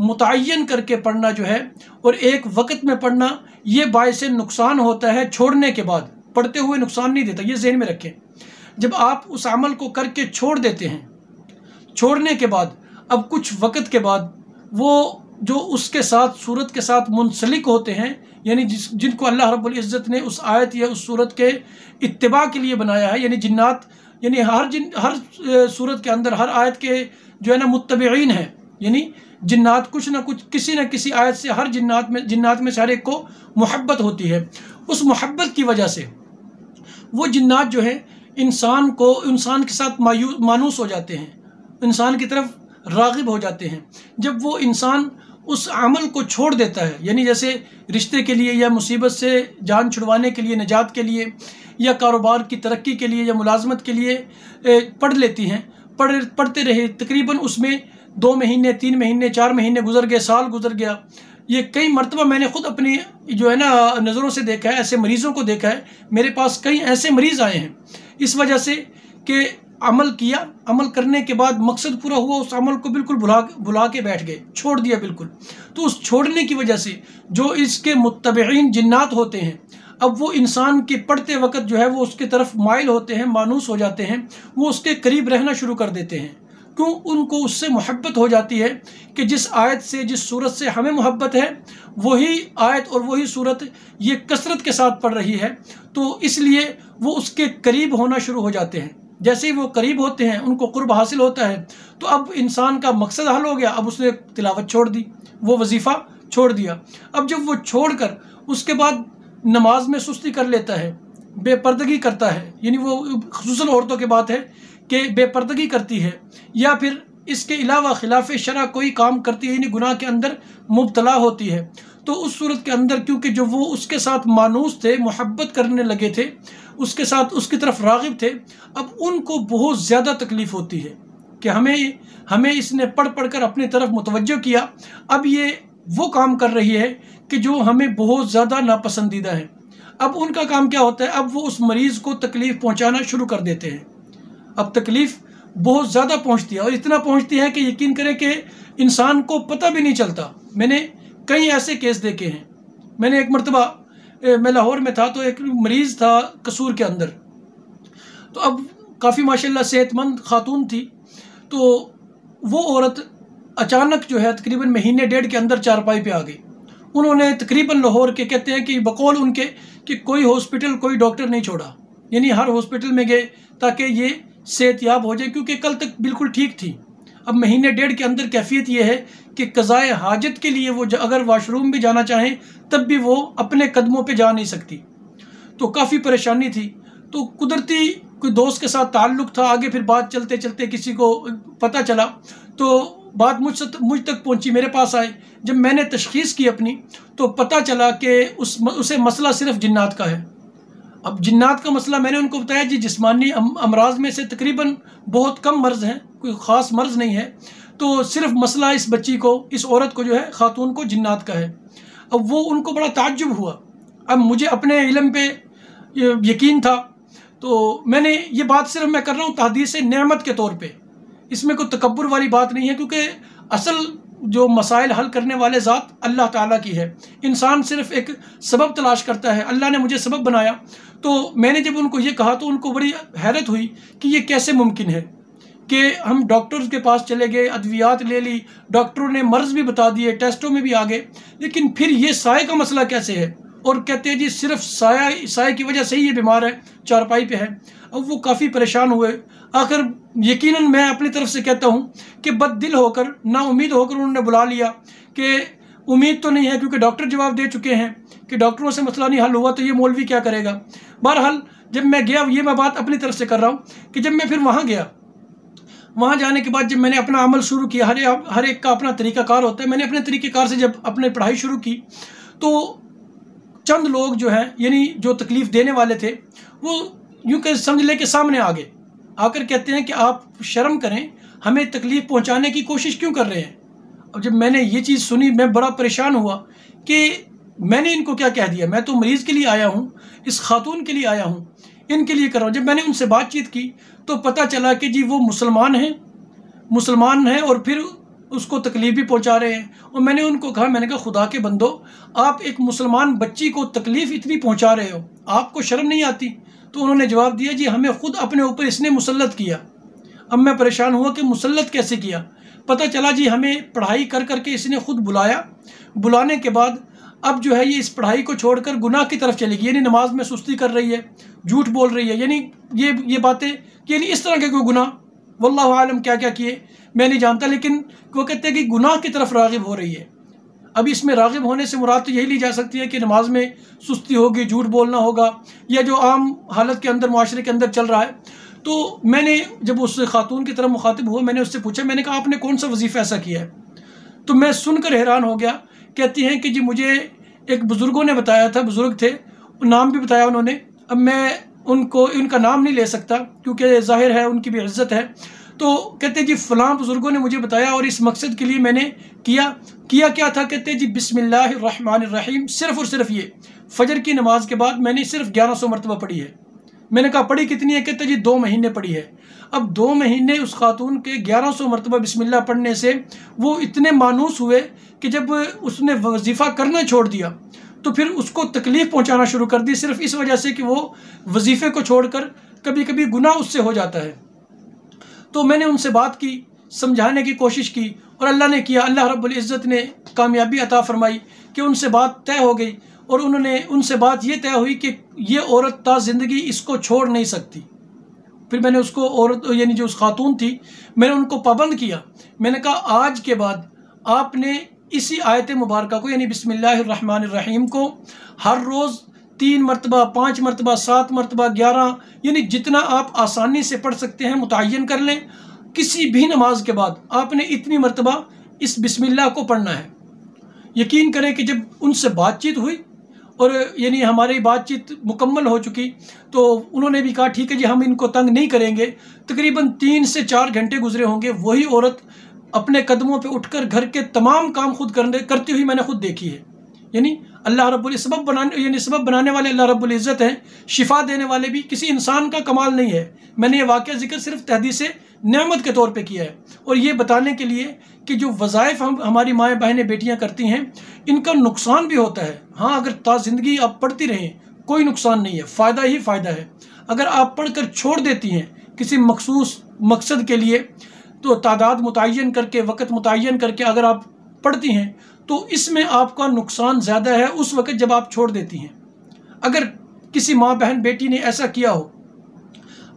متعین کر کے پڑھنا جو ہے اور ایک وقت میں پڑھنا یہ باعث نقصان ہوتا ہے، چھوڑنے کے بعد پڑھتے ہوئے نقصان نہیں دیتا، یہ ذہن میں رکھیں۔ جب آپ اس عمل کو کر کے چھوڑ دیتے ہیں، چھوڑنے کے بعد اب کچھ وقت کے بعد وہ جو اس کے ساتھ صورت کے ساتھ منسلک ہوتے ہیں، یعنی جن کو اللہ رب العزت نے اس آیت یا اس صورت کے اتباع کے لیے بنایا ہے، یعنی جنات، یعنی ہر صورت کے اندر ہر آیت کے جو ہے نا متبعین ہیں، یعنی جنات کچھ نہ کچھ کسی نہ کسی آیت سے ہر جنات میں سے ہر ایک کو محبت ہوتی ہے۔ اس محبت کی وجہ سے وہ جنات جو ہے انسان کے ساتھ مانوس ہو جاتے ہیں، انسان کی طرف راغب ہو جاتے ہیں۔ جب وہ انسان اس عمل کو چھوڑ دیتا ہے، یعنی جیسے رشتے کے لیے یا مصیبت سے جان چھڑوانے کے لیے، نجات کے لیے، یا کاروبار کی ترقی کے لیے یا ملازمت کے لیے پڑھ لیتی ہیں، پڑھتے رہے، تقریباً اس میں 2 مہینے 3 مہینے 4 مہینے گزر گئے، سال گزر گیا۔ یہ کئی مرتبہ میں نے خود اپنی جو ہے نا نظروں سے دیکھا ہے، ایسے مریضوں کو دیکھا ہے، میرے پاس کئی ایسے مریض آئے ہیں اس وجہ سے کہ عمل کیا، عمل کرنے کے بعد مقصد پورا ہوا، اس عمل کو بالکل بھلا کے بیٹھ گئے، چھوڑ دیا بالکل۔ تو اس چھوڑنے کی وجہ سے جو اس کے متبعین جنات ہوتے ہیں، اب وہ انسان کے پڑھتے وقت جو ہے وہ اس کے طرف مائل ہوتے ہیں، مانوس ہو جاتے ہیں، وہ اس کے قریب رہنا شروع کر دیتے ہیں۔ کیوں؟ ان کو اس سے محبت ہو جاتی ہے کہ جس آیت سے، جس صورت سے ہمیں محبت ہے، وہی آیت اور وہی صورت یہ کثرت کے ساتھ پڑھ رہی ہے، تو اس لیے وہ اس کے قریب ہونا شروع ہو جاتے ہیں۔ جیسے ہی وہ قریب ہوتے ہیں، ان کو قرب حاصل ہوتا ہے، تو اب انسان کا مقصد حل ہو گیا، اب اس نے تلاوت چھوڑ دی، وہ وظیفہ چھوڑ دیا۔ اب جب وہ چھوڑ کر اس کے بعد نماز میں سستی کر لیتا ہے، بے پردگی کرتا ہے، یعنی وہ خصوصاً عورتوں کی بات ہے کہ بے پردگی کرتی ہے، یا پھر اس کے علاوہ خلاف شرع کوئی کام کرتی ہے، یعنی گناہ کے اندر مبتلا ہوتی ہے، تو اس صورت کے اندر کیونکہ جو وہ اس کے ساتھ مانوس تھے، محبت کرنے لگے تھے، اس کے ساتھ اس کی طرف راغب تھے، اب ان کو بہت زیادہ تکلیف ہوتی ہے کہ ہمیں اس نے پڑھ کر اپنی طرف متوجہ کیا، اب یہ وہ کام کر رہی ہے کہ جو ہمیں بہت زیادہ ناپسندیدہ ہے۔ اب ان کا کام کیا ہوتا ہے؟ اب وہ اس مریض کو تکلیف پہنچانا شروع کر دیتے ہیں۔ اب تکلیف بہت زیادہ پہنچتی ہے، اور اتنا پہنچتی ہے کہ یقین کریں کہ انسان کو پتہ بھی نہیں چلتا۔ میں نے کئی ایسے کیس دیکھے ہیں۔ میں نے ایک مرتبہ میں لاہور میں تھا، تو ایک مریض تھا قصور کے اندر، تو اب کافی ماشاءاللہ صحت مند خاتون تھی، تو وہ عورت اچانک جو ہے تقریباً مہینے ڈیڑھ کے اندر چارپائی پہ آ گئی۔ انہوں نے تقریباً لاہور کے کہتے ہیں کہ بقول ان کے کہ کوئی ہاسپٹل کوئی ڈاکٹر نہیں چھوڑا، یعنی ہر ہاسپٹل میں گئے تاکہ یہ صحت یاب ہو جائے، کیونکہ کل تک بالکل ٹھیک تھی۔ اب مہینے ڈیڑھ کے اندر کیفیت یہ ہے کہ قضائے حاجت کے لیے وہ اگر واش روم بھی جانا چاہیں تب بھی وہ اپنے قدموں پہ جا نہیں سکتی، تو کافی پریشانی تھی۔ تو قدرتی کوئی دوست کے ساتھ تعلق تھا، آگے پھر بات چلتے چلتے کسی کو پتہ چلا، تو بات مجھ تک پہنچی، میرے پاس آئے۔ جب میں نے تشخیص کی اپنی، تو پتہ چلا کہ اسے مسئلہ صرف جنات کا ہے۔ اب جنات کا مسئلہ میں نے ان کو بتایا جی جسمانی امراض میں سے تقریباً بہت کم مرض ہیں، کوئی خاص مرض نہیں ہے، تو صرف مسئلہ اس بچی کو، اس عورت کو جو ہے، خاتون کو جنات کا ہے۔ اب وہ ان کو بڑا تعجب ہوا۔ اب مجھے اپنے علم پہ یقین تھا، تو میں نے یہ بات صرف میں کر رہا ہوں تحدیث نعمت کے طور پہ، اس میں کوئی تکبر والی بات نہیں ہے، کیونکہ اصل جو مسائل حل کرنے والے ذات اللہ تعالیٰ کی ہے، انسان صرف ایک سبب تلاش کرتا ہے۔ اللہ نے مجھے سبب بنایا، تو میں نے جب ان کو یہ کہا تو ان کو بڑی حیرت ہوئی کہ یہ کیسے ممکن ہے کہ ہم ڈاکٹرز کے پاس چلے گئے، ادویات لے لی، ڈاکٹروں نے مرض بھی بتا دیے، ٹیسٹوں میں بھی آ گئے، لیکن پھر یہ سائے کا مسئلہ کیسے ہے؟ اور کہتے ہیں جی صرف سائے کی وجہ سے ہی یہ بیمار ہے، چارپائی پہ ہے۔ اب وہ کافی پریشان ہوئے۔ آخر یقیناً میں اپنی طرف سے کہتا ہوں کہ بد دل ہو کر، نا امید ہو کر انہوں نے بلا لیا کہ امید تو نہیں ہے، کیونکہ ڈاکٹر جواب دے چکے ہیں کہ ڈاکٹروں سے مسئلہ نہیں حل ہوا تو یہ مولوی کیا کرے گا۔ بہرحال جب میں گیا، یہ میں بات اپنی طرف سے کر رہا ہوں کہ جب میں پھر وہاں گیا، وہاں جانے کے بعد جب میں نے اپنا عمل شروع کیا، ہر ایک کا اپنا طریقہ کار ہوتا ہے، میں نے اپنے طریقہ کار سے جب اپنے پڑھائی شروع کی، تو چند لوگ جو ہیں، یعنی جو تکلیف دینے والے تھے، وہ یوں کہ سمجھ لے کہ سامنے آ کر کہتے ہیں کہ آپ شرم کریں، ہمیں تکلیف پہنچانے کی کوشش کیوں کر رہے ہیں؟ اور جب میں نے یہ چیز سنی، میں بڑا پریشان ہوا کہ میں نے ان کو کیا کہہ دیا؟ میں تو مریض کے لیے آیا ہوں، اس خاتون کے لیے آیا ہوں، ان کے لیے کر رہا ہوں۔ جب میں نے ان سے بات چیت کی تو پتہ چلا کہ جی وہ مسلمان ہیں، اور پھر اس کو تکلیف بھی پہنچا رہے ہیں۔ اور میں نے ان کو کہا، میں نے کہا خدا کے بندو، آپ ایک مسلمان بچی کو تکلیف اتنی پہنچا رہے ہو، آپ کو شرم نہیں آتی؟ تو انہوں نے جواب دیا، جی ہمیں خود اپنے اوپر اس نے مسلط کیا۔ اب میں پریشان ہوا کہ مسلط کیسے کیا؟ پتہ چلا جی ہمیں پڑھائی کر کر کے اس نے خود بلایا، بلانے کے بعد اب جو ہے یہ اس پڑھائی کو چھوڑ کر گناہ کی طرف چلے گی، یعنی نماز میں سستی کر رہی ہے، جھوٹ بول رہی ہے، یعنی یہ باتیں، یعنی اس طرح کے کوئی گناہ واللہ عالم کیا کیا کیے میں نہیں جانتا، لیکن وہ کہتے ہیں کہ گناہ کی طرف راغب ہو رہی ہے۔ اب اس میں راغب ہونے سے مراد تو یہی لی جا سکتی ہے کہ نماز میں سستی ہوگی، جھوٹ بولنا ہوگا، یا جو عام حالت کے اندر معاشرے کے اندر چل رہا ہے۔ تو میں نے جب اس خاتون کی طرف مخاطب ہوا، میں نے اس سے پوچھا، میں نے کہا آپ نے کون سا وظیفہ ایسا کیا ہے؟ تو میں سن کر حیران ہو گیا۔ کہتی ہیں کہ جی مجھے ایک بزرگوں نے بتایا تھا، بزرگ تھے، نام بھی بتایا انہوں نے، اب میں ان کا نام نہیں لے سکتا کیونکہ ظاہر ہے ان کی بھی عزت ہے۔ تو کہتے جی فلاں بزرگوں نے مجھے بتایا اور اس مقصد کے لیے میں نے کیا تھا، کہتے جی بسم اللہ الرحمن الرحیم، صرف اور صرف یہ فجر کی نماز کے بعد میں نے صرف 1100 مرتبہ پڑھی ہے۔ میں نے کہا پڑھی کتنی ہے؟ کہتے جی 2 مہینے پڑھی ہے۔ اب 2 مہینے اس خاتون کے 1100 مرتبہ بسم اللہ پڑھنے سے وہ اتنے مانوس ہوئے کہ جب اس نے وظیفہ کرنا چھوڑ دیا تو پھر اس کو تکلیف پہنچانا شروع کر دی، صرف اس وجہ سے کہ وہ وظیفے کو چھوڑ کر کبھی کبھی گناہ اس سے ہو جاتا ہے۔ تو میں نے ان سے بات کی، سمجھانے کی کوشش کی، اور اللہ نے کیا، اللہ رب العزت نے کامیابی عطا فرمائی کہ ان سے بات طے ہو گئی، اور ان سے بات یہ طے ہوئی کہ یہ عورت تا زندگی اس کو چھوڑ نہیں سکتی۔ پھر میں نے اس کو یعنی جو اس خاتون تھی، میں نے ان کو پابند کیا، میں نے کہا آج کے بعد آپ نے اسی آیت مبارکہ کو، یعنی بسم اللہ الرحمن الرحیم کو ہر روز 3 مرتبہ، 5 مرتبہ، 7 مرتبہ، 11، یعنی جتنا آپ آسانی سے پڑھ سکتے ہیں متعین کر لیں۔ کسی بھی نماز کے بعد آپ نے اتنی مرتبہ اس بسم اللہ کو پڑھنا ہے۔ یقین کریں کہ جب ان سے بات چیت ہوئی اور یعنی ہماری بات چیت مکمل ہو چکی تو انہوں نے بھی کہا ٹھیک ہے جی ہم ان کو تنگ نہیں کریں گے۔ تقریباً 3 سے 4 گھنٹے گزرے ہوں گے، وہی عورت اپنے قدموں پہ اٹھ کر گھر کے تمام کام خود کرتی ہوئی میں نے خود دیکھی ہے۔ یعنی اللہ رب سبب بنانے والے اللہ رب العزت ہیں، شفا دینے والے بھی کسی انسان کا کمال نہیں ہے۔ میں نے یہ واقعہ ذکر صرف تحدیث نعمت کے طور پہ کیا ہے، اور یہ بتانے کے لیے کہ جو وظائف ہماری مائیں بہنیں بیٹیاں کرتی ہیں ان کا نقصان بھی ہوتا ہے۔ ہاں اگر تا زندگی آپ پڑھتی رہیں کوئی نقصان نہیں ہے، فائدہ ہی فائدہ ہے۔ اگر آپ پڑھ کر چھوڑ دیتی ہیں کسی مخصوص مقصد کے لیے، تو تعداد متعین کر کے، وقت متعین کر کے اگر آپ پڑھتی ہیں تو اس میں آپ کا نقصان زیادہ ہے اس وقت جب آپ چھوڑ دیتی ہیں۔ اگر کسی ماں بہن بیٹی نے ایسا کیا ہو،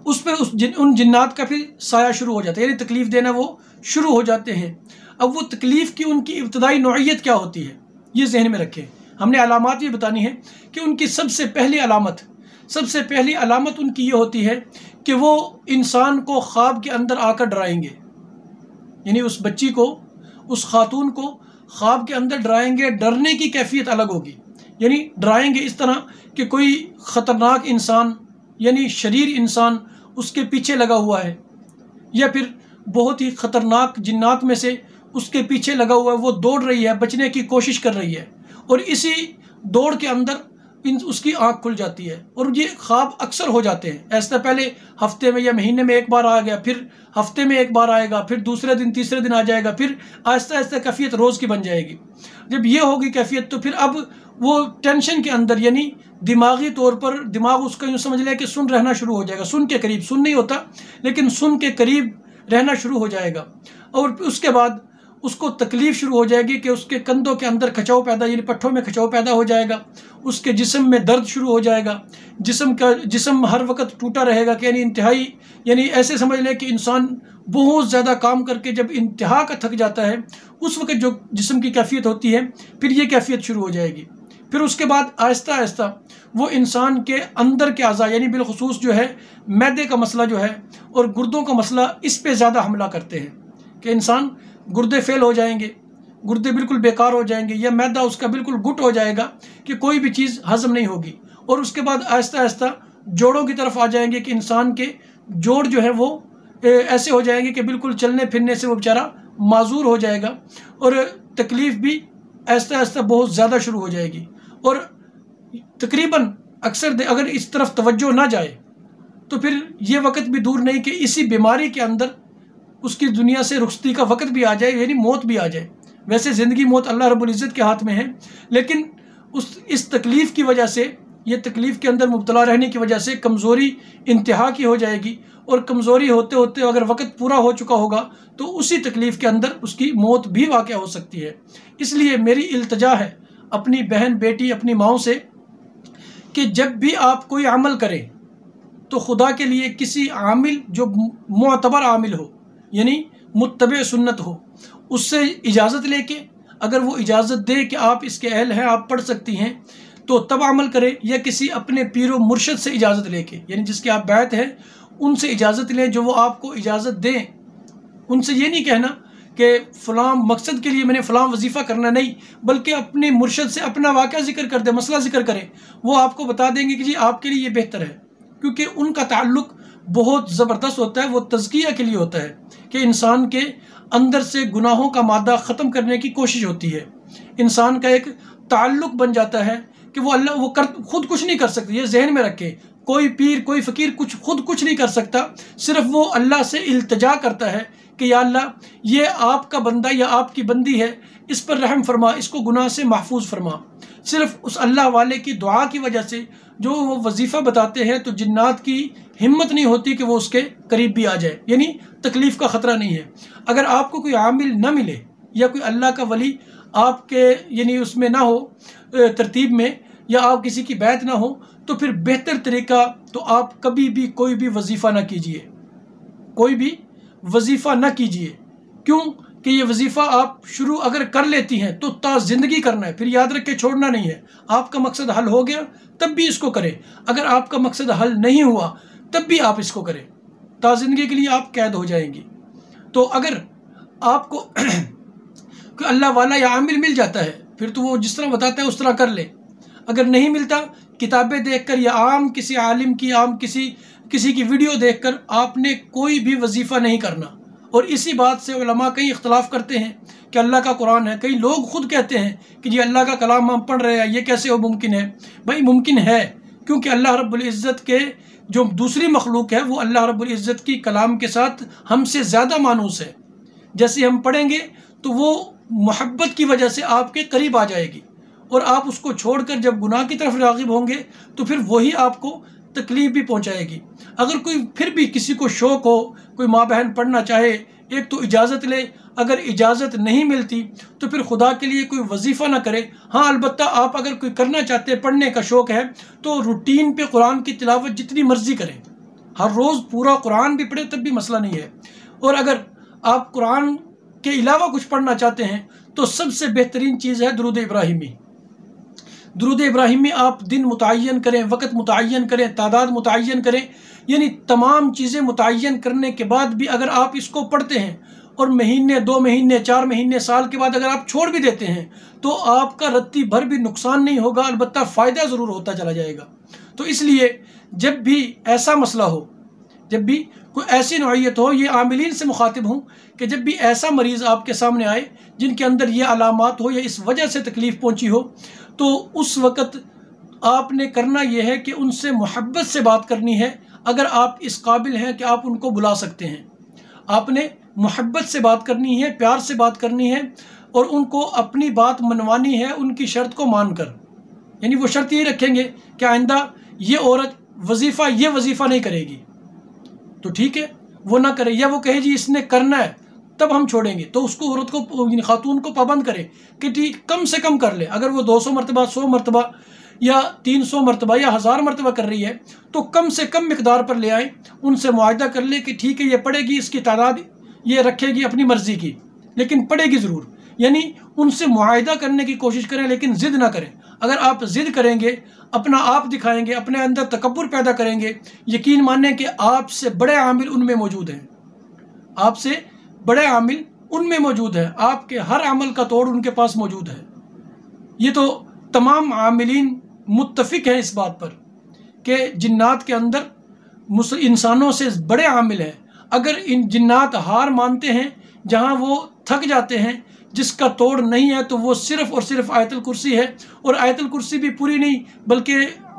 اس پہ ان جنات کا پھر سایہ شروع ہو جاتا ہے، یعنی تکلیف دینا وہ شروع ہو جاتے ہیں۔ اب وہ تکلیف کی ان کی ابتدائی نوعیت کیا ہوتی ہے یہ ذہن میں رکھیں۔ ہم نے علامات بھی بتانی ہیں کہ ان کی سب سے پہلی علامت ان کی یہ ہوتی ہے کہ وہ انسان کو خواب کے اندر آ کر ڈرائیں گے، یعنی اس بچی کو، اس خاتون کو خواب کے اندر ڈرائیں گے۔ ڈرنے کی کیفیت الگ ہوگی، یعنی ڈرائیں گے اس طرح کہ کوئی خطرناک انسان، یعنی شریر انسان اس کے پیچھے لگا ہوا ہے، یا پھر بہت ہی خطرناک جنات میں سے اس کے پیچھے لگا ہوا ہے، وہ دوڑ رہی ہے، بچنے کی کوشش کر رہی ہے، اور اسی دوڑ کے اندر اس کی آنکھ کھل جاتی ہے۔ اور یہ خواب اکثر ہو جاتے ہیں ایسا، پہلے ہفتے میں یا مہینے میں ایک بار آ گیا، پھر ہفتے میں ایک بار آئے گا، پھر دوسرے دن تیسرے دن آ جائے گا، پھر آہستہ آہستہ کیفیت روز کی بن جائے گی۔ جب یہ ہوگی کیفیت تو پھر اب وہ ٹینشن کے اندر، یعنی دماغی طور پر دماغ اس کا یوں سمجھ لے کہ سن رہنا شروع ہو جائے گا، سن کے قریب، سن نہیں ہوتا لیکن سن کے قریب رہنا شروع ہو جائے گا۔ اور اس کے بعد اس کو تکلیف شروع ہو جائے گی کہ اس کے کندھوں کے اندر کھچاؤ پیدا، یعنی پٹھوں میں کھچاؤ پیدا ہو جائے گا، اس کے جسم میں درد شروع ہو جائے گا، جسم ہر وقت ٹوٹا رہے گا، کہ یعنی انتہائی، یعنی ایسے سمجھ لیں کہ انسان بہت زیادہ کام کر کے جب انتہا کا تھک جاتا ہے اس وقت جو جسم کی کیفیت ہوتی ہے پھر یہ کیفیت شروع ہو جائے گی۔ پھر اس کے بعد آہستہ آہستہ وہ انسان کے اندر کے اعضاء، یعنی بالخصوص جو ہے معدے کا مسئلہ جو ہے اور گردوں کا مسئلہ، اس پہ زیادہ حملہ کرتے ہیں کہ انسان گردے فیل ہو جائیں گے، گردے بالکل بیکار ہو جائیں گے، یا معدہ اس کا بالکل گٹ ہو جائے گا کہ کوئی بھی چیز ہضم نہیں ہوگی۔ اور اس کے بعد آہستہ آہستہ جوڑوں کی طرف آ جائیں گے کہ انسان کے جوڑ جو ہے وہ ایسے ہو جائیں گے کہ بالکل چلنے پھرنے سے وہ بیچارہ معذور ہو جائے گا، اور تکلیف بھی آہستہ آہستہ بہت زیادہ شروع ہو جائے گی۔ اور تقریباً اکثر اگر اس طرف توجہ نہ جائے تو پھر یہ وقت بھی دور نہیں کہ اسی بیماری کے اندر اس کی دنیا سے رخصتی کا وقت بھی آ جائے، یعنی موت بھی آ جائے. ویسے زندگی موت اللہ رب العزت کے ہاتھ میں ہے، لیکن اس تکلیف کی وجہ سے، یہ تکلیف کے اندر مبتلا رہنے کی وجہ سے کمزوری انتہا کی ہو جائے گی، اور کمزوری ہوتے ہوتے اگر وقت پورا ہو چکا ہوگا تو اسی تکلیف کے اندر اس کی موت بھی واقع ہو سکتی ہے. اس لیے میری التجا ہے اپنی بہن بیٹی اپنی ماؤں سے کہ جب بھی آپ کوئی عمل کریں تو خدا کے لیے کسی عامل جو معتبر عامل ہو، یعنی متبع سنت ہو، اس سے اجازت لے کے، اگر وہ اجازت دے کہ آپ اس کے اہل ہیں، آپ پڑھ سکتی ہیں، تو تب عمل کریں، یا کسی اپنے پیر و مرشد سے اجازت لے کے، یعنی جس کے آپ بیعت ہیں ان سے اجازت لیں جو وہ آپ کو اجازت دیں. ان سے یہ نہیں کہنا کہ فلاں مقصد کے لیے میں نے فلاں وظیفہ کرنا، نہیں، بلکہ اپنے مرشد سے اپنا واقعہ ذکر کر دیں، مسئلہ ذکر کریں، وہ آپ کو بتا دیں گے کہ جی آپ کے لیے یہ بہتر ہے. کیونکہ ان کا تعلق بہت زبردست ہوتا ہے، وہ تزکیہ کے لیے ہوتا ہے کہ انسان کے اندر سے گناہوں کا مادہ ختم کرنے کی کوشش ہوتی ہے. انسان کا ایک تعلق بن جاتا ہے کہ وہ خود کچھ نہیں کر سکتے. یہ ذہن میں رکھے، کوئی پیر کوئی فقیر خود کچھ نہیں کر سکتا، صرف وہ اللہ سے التجا کرتا ہے کہ یا اللہ یہ آپ کا بندہ یا آپ کی بندی ہے، اس پر رحم فرما، اس کو گناہ سے محفوظ فرما. صرف اس اللہ والے کی دعا کی وجہ سے جو وہ وظیفہ بتاتے ہیں تو جنات کی ہمت نہیں ہوتی کہ وہ اس کے قریب بھی آ جائے، یعنی تکلیف کا خطرہ نہیں ہے. اگر آپ کو کوئی عامل نہ ملے یا کوئی اللہ کا ولی آپ کے یعنی اس میں نہ ہو ترتیب میں، یا آپ کسی کی بیعت نہ ہو، تو پھر بہتر طریقہ تو آپ کبھی بھی کوئی بھی وظیفہ نہ کیجئے، کوئی بھی وظیفہ نہ کیجئے. کیوں کہ یہ وظیفہ آپ شروع اگر کر لیتی ہیں تو تا زندگی کرنا ہے، پھر یاد رکھے چھوڑنا نہیں ہے. آپ کا مقصد حل ہو گیا تب بھی اس کو کریں، اگر آپ کا مقصد حل نہیں ہوا تب بھی آپ اس کو کریں، تا زندگی کے لیے آپ قید ہو جائیں گی. تو اگر آپ کو کہ اللہ والا یا عامل مل جاتا ہے پھر تو وہ جس طرح بتاتا ہے اس طرح کر لے. اگر نہیں ملتا، کتابیں دیکھ کر یا عام کسی عالم کی، عام کسی کی ویڈیو دیکھ کر آپ نے کوئی بھی وظیفہ نہیں کرنا. اور اسی بات سے علماء کئی اختلاف کرتے ہیں کہ اللہ کا قرآن ہے. کئی لوگ خود کہتے ہیں کہ جی اللہ کا کلام ہم پڑھ رہے ہیں، یہ کیسے ہو ممکن ہے؟ بھائی ممکن ہے، کیونکہ اللہ رب العزت کے جو دوسری مخلوق ہے وہ اللہ رب العزت کی کلام کے ساتھ ہم سے زیادہ مانوس ہے. جیسے ہم پڑھیں گے تو وہ محبت کی وجہ سے آپ کے قریب آ جائے گی، اور آپ اس کو چھوڑ کر جب گناہ کی طرف راغب ہوں گے تو پھر وہی آپ کو تکلیف بھی پہنچائے گی. اگر کوئی پھر بھی کسی کو شوق ہو، کوئی ماں بہن پڑھنا چاہے، ایک تو اجازت لے، اگر اجازت نہیں ملتی تو پھر خدا کے لیے کوئی وظیفہ نہ کرے. ہاں البتہ آپ اگر کوئی کرنا چاہتے ہیں، پڑھنے کا شوق ہے، تو روٹین پہ قرآن کی تلاوت جتنی مرضی کریں، ہر روز پورا قرآن بھی پڑھیں تب بھی مسئلہ نہیں ہے. اور اگر آپ قرآن کے علاوہ کچھ پڑھنا چاہتے ہیں تو سب سے بہترین چیز ہے درود ابراہیمی. درود ابراہیمی آپ دن متعین کریں، وقت متعین کریں، تعداد متعین کریں، یعنی تمام چیزیں متعین کرنے کے بعد بھی اگر آپ اس کو پڑھتے ہیں اور مہینے، 2 مہینے، 4 مہینے، سال کے بعد اگر آپ چھوڑ بھی دیتے ہیں تو آپ کا رتی بھر بھی نقصان نہیں ہوگا، البتہ فائدہ ضرور ہوتا چلا جائے گا. تو اس لیے جب بھی ایسا مسئلہ ہو، جب بھی کوئی ایسی نوعیت ہو، یہ عاملین سے مخاطب ہوں کہ جب بھی ایسا مریض آپ کے سامنے آئے جن کے اندر یہ علامات ہو یا اس وجہ سے تکلیف پہنچی ہو، تو اس وقت آپ نے کرنا یہ ہے کہ ان سے محبت سے بات کرنی ہے. اگر آپ اس قابل ہیں کہ آپ ان کو بلا سکتے ہیں، آپ نے محبت سے بات کرنی ہے، پیار سے بات کرنی ہے، اور ان کو اپنی بات منوانی ہے ان کی شرط کو مان کر. یعنی وہ شرط یہ رکھیں گے کہ آئندہ یہ عورت یہ وظیفہ نہیں کرے گی تو ٹھیک ہے وہ نہ کرے، یا وہ کہے جی اس نے کرنا ہے تب ہم چھوڑیں گے، تو اس کو عورت کو خاتون کو پابند کرے کہ ٹھیک کم سے کم کر لے. اگر وہ 200 مرتبہ، 100 مرتبہ یا 300 مرتبہ یا 1000 مرتبہ کر رہی ہے تو کم سے کم مقدار پر لے آئیں، ان سے معاہدہ کر لے کہ ٹھیک ہے یہ پڑھے گی، اس کی تعداد یہ رکھے گی اپنی مرضی کی، لیکن پڑھے گی ضرور. یعنی ان سے معاہدہ کرنے کی کوشش کریں لیکن ضد نہ کریں. اگر آپ ضد کریں گے، اپنا آپ دکھائیں گے، اپنے اندر تکبر پیدا کریں گے، یقین مانیں کہ آپ سے بڑے عامل ان میں موجود ہیں، آپ سے بڑے عامل ان میں موجود ہیں، آپ کے ہر عمل کا توڑ ان کے پاس موجود ہے. یہ تو تمام عاملین متفق ہیں اس بات پر کہ جنات کے اندر انسانوں سے بڑے عامل ہیں. اگر ان جنات ہار مانتے ہیں، جہاں وہ تھک جاتے ہیں، جس کا توڑ نہیں ہے، تو وہ صرف اور صرف آیت الکرسی ہے. اور آیت الکرسی بھی پوری نہیں بلکہ